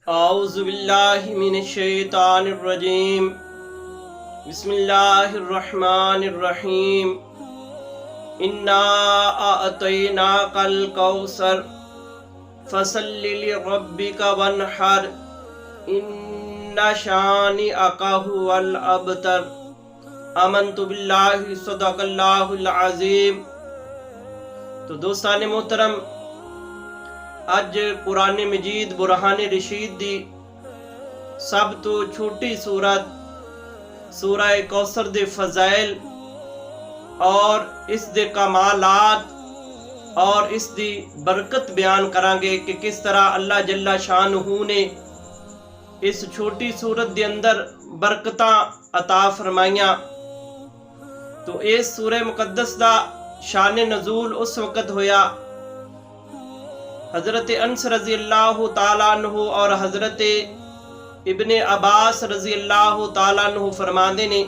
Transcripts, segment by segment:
اعوذ باللہ من الشیطان الرجیم بسم اللہ الرحمن الرحیم انا اعطیناک الکوثر فصل لربک وانحر ان شانئک هو الابتر آمنت باللہ صدق اللہ العظیم۔ تو دوستان محترم، اج قرآن مجید برہان رشید دی سب تو چھوٹی سورت سورہ کوثر دے فضائل اور اس دے کمالات اور اس دی برکت بیان کران گے کہ کس طرح اللہ جل شانہ نے اس چھوٹی سورت دے اندر برکتاں عطا فرمائیاں۔ تو اس سورہ مقدس دا شان نزول اس وقت ہویا حضرت انس رضی اللہ تعالیٰ عنہ اور حضرت ابن عباس رضی اللہ تعالیٰ عنہ فرماندے نے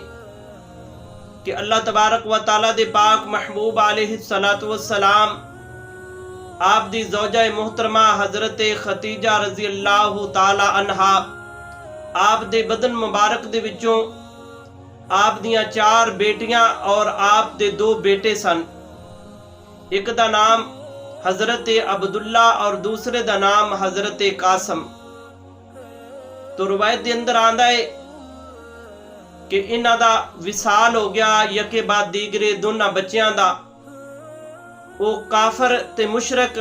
کہ اللہ تبارک و تعالیٰ دے پاک محبوب علیہ السلام آپ دی زوجہ محترمہ حضرت ختیجہ رضی اللہ تعالیٰ عنہا آپ دے بدن مبارک دے وچوں آپ دیاں 4 بیٹیاں اور آپ دے 2 بیٹے سن۔ ایک دا نام حضرت عبداللہ اور دوسرے دا نام حضرت قاسم۔ تو روایت دے اندر آندا ہے کہ انہاں دا وصال ہو گیا یکے بعد دیگرے دونوں بچیاں دا۔ وہ کافر تے مشرک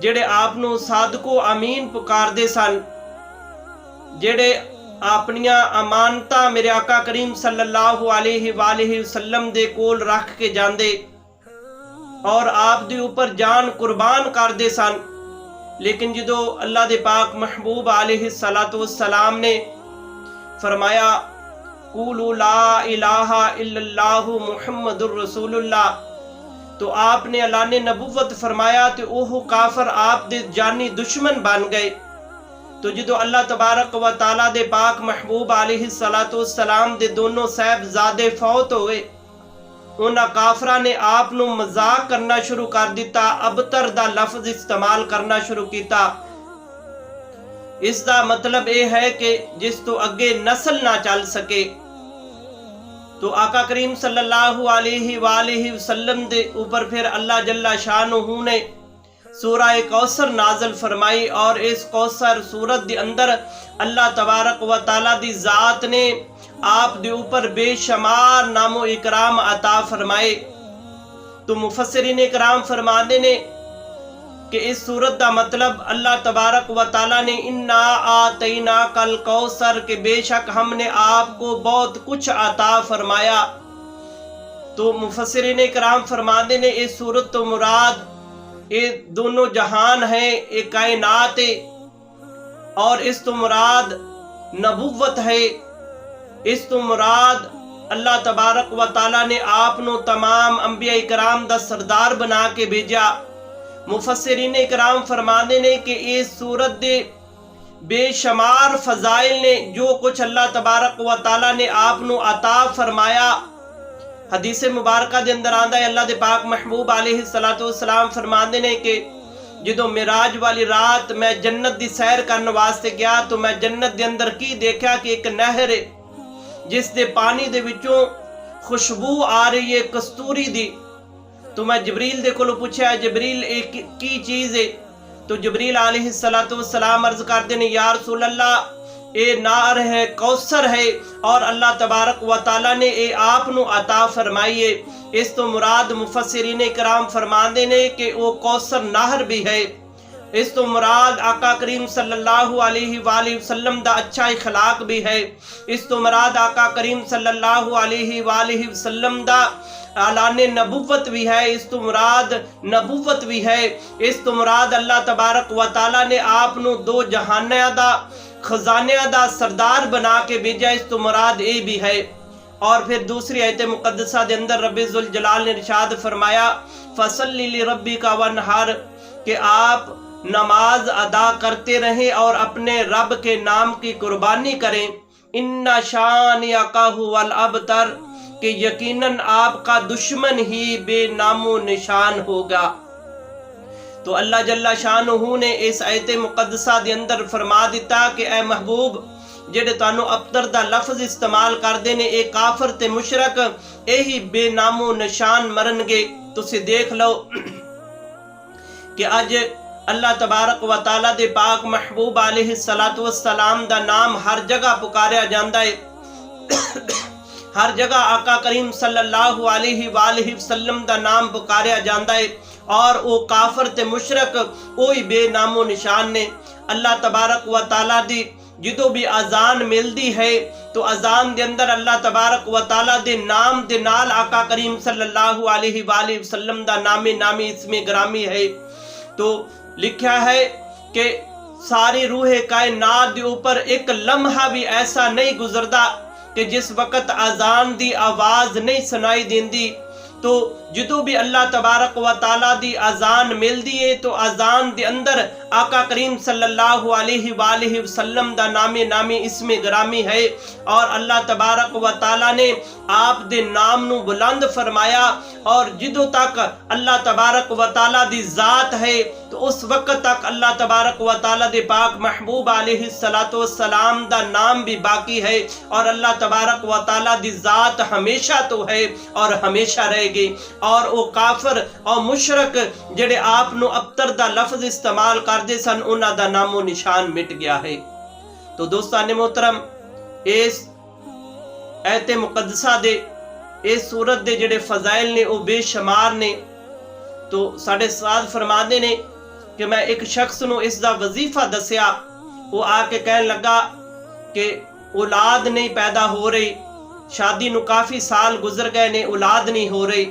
جڑے آپ نو صادق و امین پکار دے سن، جڑے اپنیاں امانتاں میرے آقا کریم صلی اللہ علیہ وآلہ وسلم دے کول رکھ کے جاندے اور آپ دے اوپر جان قربان کر دے سن، لیکن جدو اللہ دے پاک محبوب علیہ السلام نے فرمایا قولوا لا الہ الا اللہ محمد الرسول اللہ، تو آپ نے اعلان نبوت فرمایا تو وہ کافر آپ دے جانی دشمن بن گئے۔ تو جدو اللہ تبارک و تعالیٰ دے پاک محبوب علیہ السلام دے دونوں صاحبزادے فوت ہوئے، انہاں کافرہ نے آپ نو مذاق کرنا شروع کر دیتا، ابتر دا لفظ استعمال کرنا شروع کیتا۔ اس دا مطلب یہ ہے کہ جس تو اگے نسل نہ چل سکے۔ تو آقا کریم صلی اللہ علیہ وآلہ وسلم دے اوپر پھر اللہ جل شانہ نے سورہ کوثر نازل فرمائی، اور اس کوثر سورت دے اندر اللہ تبارک و تعالیٰ دی ذات نے آپ دے اوپر بے شمار نام و اکرام عطا فرمائے۔ تو مفسرین اکرام فرماندے نے کہ اس سورت دا مطلب اللہ تبارک و تعالیٰ نے انا آتیناک الکوثر کہ بے شک ہم نے آپ کو بہت کچھ عطا فرمایا۔ تو مفسرین اکرام فرماندے نے اس سورت تو مراد یہ دونوں جہان ہیں، یہ کائنات ہے، اور اس تو مراد نبوت ہے، اس تو مراد اللہ تبارک و تعالیٰ نے آپ نو تمام انبیاء اکرام دا سردار بنا کے بھیجا۔ مفسرین اکرام فرماندے نے کہ اس سورت دے بے شمار فضائل نے جو کچھ اللہ تبارک و تعالیٰ نے آپ نو عطا فرمایا۔ حدیث مبارکہ دے اندر آندا ہے اللہ دے پاک محبوب علیہ السلام فرماندے نے کہ جدو معراج والی رات میں جنت دی سیر کرنے واسطے گیا تو میں جنت دے اندر کی دیکھا کہ ایک نہر ہے جس دے پانی دے وچوں خوشبو آ رہی ہے کستوری دی۔ تو میں جبریل دے کولوں پوچھا جبریل ایک کی چیز ہے؟ تو جبریل علیہ السلام عرض کرتے ہیں یا رسول اللہ اے نار ہے، کوثر ہے، اور اللہ تبارک و تعالیٰ نے اے آپ نو عطا فرمائیے۔ اس تو مراد مفسرین کرام فرماندے نے کہ وہ کوثر نہر بھی ہے۔ اس تو مراد آقا کریم صلی اللہ علیہ وآلہ وسلم دا اچھا اخلاق بھی ہے۔ اس تو مراد آقا کریم صلی اللہ علیہ وآلہ وسلم دا اعلان نبوت بھی ہے۔ اس تو مراد نبوت بھی ہے۔ اس تو مراد اللہ تبارک و تعالیٰ نے آپ نو 2 جہانیاں دا خزانیاں دا سردار بنا کے بھیجا، اس تو مراد اے بھی ہے۔ اور پھر دوسری آیت مقدسہ دے اندر رب ذوالجلال نے ارشاد فرمایا فَصَلِّ لِرَبِّكَ وَانْحَرْ کہ آپ نماز ادا کرتے رہیں اور اپنے رب کے نام کی قربانی کریں۔ ان شانئک هو الابتر کہ یقیناً آپ کا دشمن ہی بے نام و نشان ہوگا۔ تو اللہ جل شانہ نے اس آیت مقدسہ دے اندر فرما دیتا کہ اے محبوب جڑے تانوں ابتر دا لفظ استعمال کردے نے اے کافر تے مشرک یہی بے نام و نشان مرن گے۔ تسی دیکھ لو کہ اج اللہ تبارک و تعالی دے پاک محبوب علیہ الصلوۃ والسلام دا نام ہر جگہ پکاریا جاندا ہے، ہر جگہ آقا کریم صلی اللہ علیہ وآلہ وسلم دا نام پکاریا جاندا ہے، اور او کافر تے مشرک اوہی بے نام و نشان نے۔ اللہ تبارک و تعالی دی جدو بھی اذان ملدی ہے تو اذان دے اندر اللہ تبارک و تعالی دے نام دے نال آقا کریم صلی اللہ علیہ وآلہ وسلم دا نامی اسم گرامی ہے۔ تو لکھا ہے کہ ساری روح کائنات دے اوپر ایک لمحہ بھی ایسا نہیں گزردا کہ جس وقت اذان دی آواز نہیں سنائی دیندی۔ تو جدو بھی اللہ تبارک و تعالی دی اذان مل دیئے تو اذان دے اندر آقا کریم صلی اللہ علیہ وآلہ وسلم دا نامی اسم گرامی ہے، اور اللہ تبارک و تعالی نے آپ دے نام نو بلند فرمایا، اور جدو تک اللہ تبارک و تعالی دی ذات ہے تو اس وقت تک اللہ تبارک و تعالی دے پاک محبوب علیہ الصلوۃ والسلام دا نام بھی باقی ہے، اور اللہ تبارک و تعالی دی ذات ہمیشہ تو ہے اور ہمیشہ رہے گی۔ اور او کافر اور مشرک جڑے آپ نو ابتر دا لفظ استعمال کردے سن انہاں دا نام و نشان مٹ گیا ہے۔ تو دوستان محترم اس ایت مقدسہ دے اس سورت دے جڑے فضائل نے او بے شمار نے۔ تو ساڈے استاد فرماندے نے کہ میں ایک شخص نو اس دا وظیفہ دسیا، وہ آ کے کہنے لگا کہ اولاد نہیں پیدا ہو رہی، شادی نو کافی سال گزر گئے نے، اولاد نہیں ہو رہی۔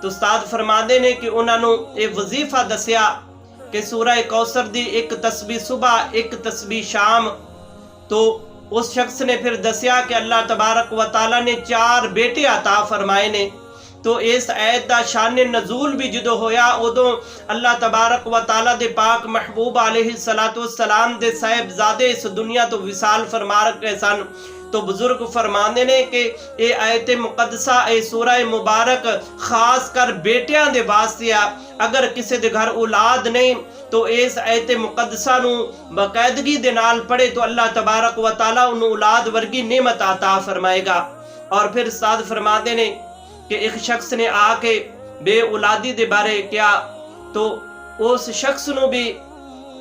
تو استاد فرماندے نے کہ انہاں نو اے وظیفہ دسیا کہ سورہ کوثر دی ایک تسبیح صبح ایک تسبیح شام۔ تو اس شخص نے پھر دسیا کہ اللہ تبارک و تعالی نے 4 بیٹے عطا فرمائے نے۔ تو اس آیت دا شان نزول بھی جدو ہویا ادو اللہ تبارک و تعالی دے پاک محبوب علیہ الصلوۃ والسلام دے صاحبزادے اس دنیا تو وصال فرما رکھے سن۔ تو بزرگ فرماندے نے کہ اے آیت مقدسہ اے سورہ مبارک خاص کر بیٹیاں دے واسطے اگر کسی دے گھر اولاد نہیں تو اس آیت مقدسہ نو باقاعدگی دے نال پڑھے تو اللہ تبارک و تعالی انہوں اولاد ورگی نعمت عطا فرمائے گا۔ اور پھر استاد فرماندے نے کہ ایک شخص نے آ کے بے اولادی دے بارے کیا تو اس شخص نو بھی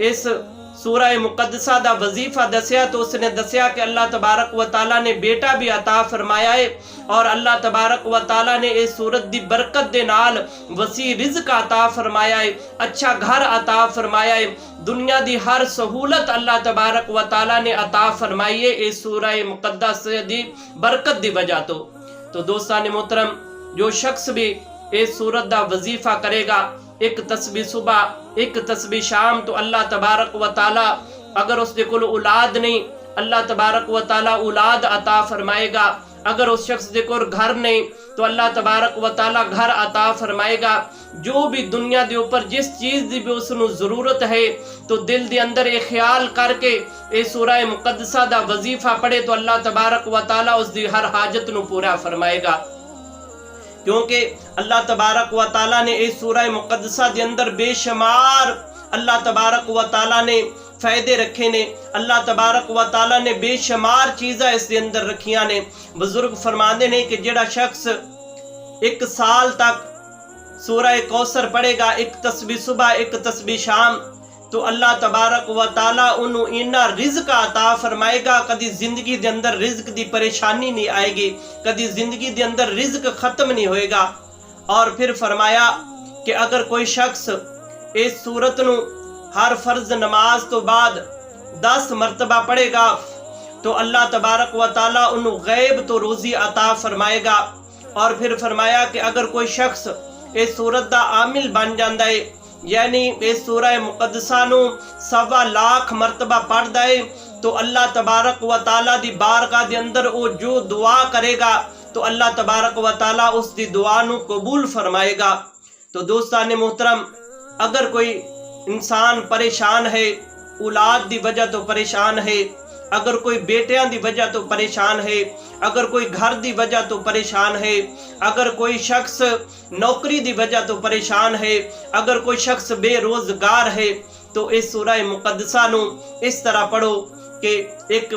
اس سورہ مقدسہ دا وظیفہ دسیا، تو اس نے دسیا کہ اللہ تبارک و تعالی نے بیٹا بھی عطا فرمایا ہے، اور اللہ تبارک و تعالی نے اس سورت دی برکت دے نال وسیع رزق عطا فرمایا ہے، اچھا گھر عطا فرمایا ہے، دنیا دی ہر سہولت اللہ تبارک و تعالی نے عطا فرمائی ہے اس سورہ مقدس دی برکت دی وجہ تو دوستان محترم جو شخص بھی اس سورت دا وظیفہ کرے گا، ایک تسبیح صبح ایک تسبیح شام، تو اللہ تبارک و تعالی اگر اس دے کول اولاد نہیں اللہ تبارک و تعالی اولاد عطا فرمائے گا، اگر اس شخص دے کول گھر نہیں تو اللہ تبارک و تعالی گھر عطا فرمائے گا۔ جو بھی دنیا دے اوپر جس چیز دی بھی اس نو ضرورت ہے تو دل دے اندر ایک خیال کر کے اے سورہ مقدسہ دا وظیفہ پڑھے تو اللہ تبارک و تعالی اس دی ہر حاجت نو پورا فرمائے گا، کیونکہ اللہ تبارک و تعالی نے اس سورہ مقدسہ دے اندر بے شمار اللہ تبارک و تعالی نے فائدے رکھے نے، اللہ تبارک و تعالی نے بے شمار چیزاں اس دے اندر رکھیاں نے۔ بزرگ فرماندے نے کہ جڑا شخص 1 سال تک سورہ کوثر پڑھے گا، ایک تسبیح صبح ایک تسبیح شام، تو اللہ تبارک و تعالی انہوں اینا رزق عطا فرمائے گا، کدی زندگی دے اندر رزق دی پریشانی نہیں آئے گی، کدی زندگی دے اندر رزق ختم نہیں ہوئے گا۔ اور پھر فرمایا کہ اگر کوئی شخص اس سورت نو ہر فرض نماز تو بعد 10 مرتبہ پڑھے گا تو اللہ تبارک و تعالی انہوں غیب تو روزی عطا فرمائے گا۔ اور پھر فرمایا کہ اگر کوئی شخص اس سورت دا عامل بن جاندہ ہے، یعنی اس سورہ مقدسہ نو 1.25 لاکھ مرتبہ پڑھ دائے تو اللہ تبارک و تعالی دی بارگاہ دے اندر او جو دعا کرے گا تو اللہ تبارک و تعالی اس دی دعا نو قبول فرمائے گا۔ تو دوستان محترم اگر کوئی انسان پریشان ہے، اولاد دی وجہ تو پریشان ہے، اگر کوئی بیٹیاں دی وجہ تو پریشان ہے، اگر کوئی گھر دی وجہ تو پریشان ہے، اگر کوئی شخص نوکری دی وجہ تو پریشان ہے، اگر کوئی شخص بے روزگار ہے، تو اس سورہ مقدسہ نو اس طرح پڑھو کہ ایک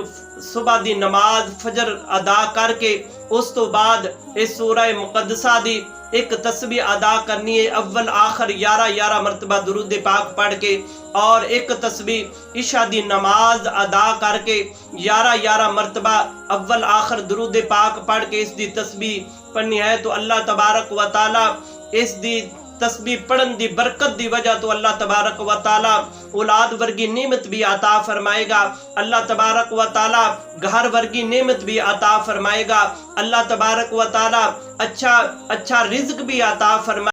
صبح دی نماز فجر ادا کر کے اس تو بعد اس سورہ مقدسہ دی ایک تسبیح ادا کرنی ہے، اول آخر 11 مرتبہ درود پاک پڑھ کے، اور ایک تسبیح عشاء دی نماز ادا کر کے 11 مرتبہ اول آخر درود پاک پڑھ کے اس دی تسبیح پڑھنی ہے، تو اللہ تبارک و تعالی اس دی تسبیح پڑھن دی برکت دی وجہ تو اللہ تبارک و تعالی اولاد ورگی نعمت بھی عطا فرمائے گا، اللہ تبارک و تعالی گھر ورگی نعمت بھی عطا فرمائے گا، اللہ تبارک و تعالی اچھا رزق بھی عطا فرمائے گا۔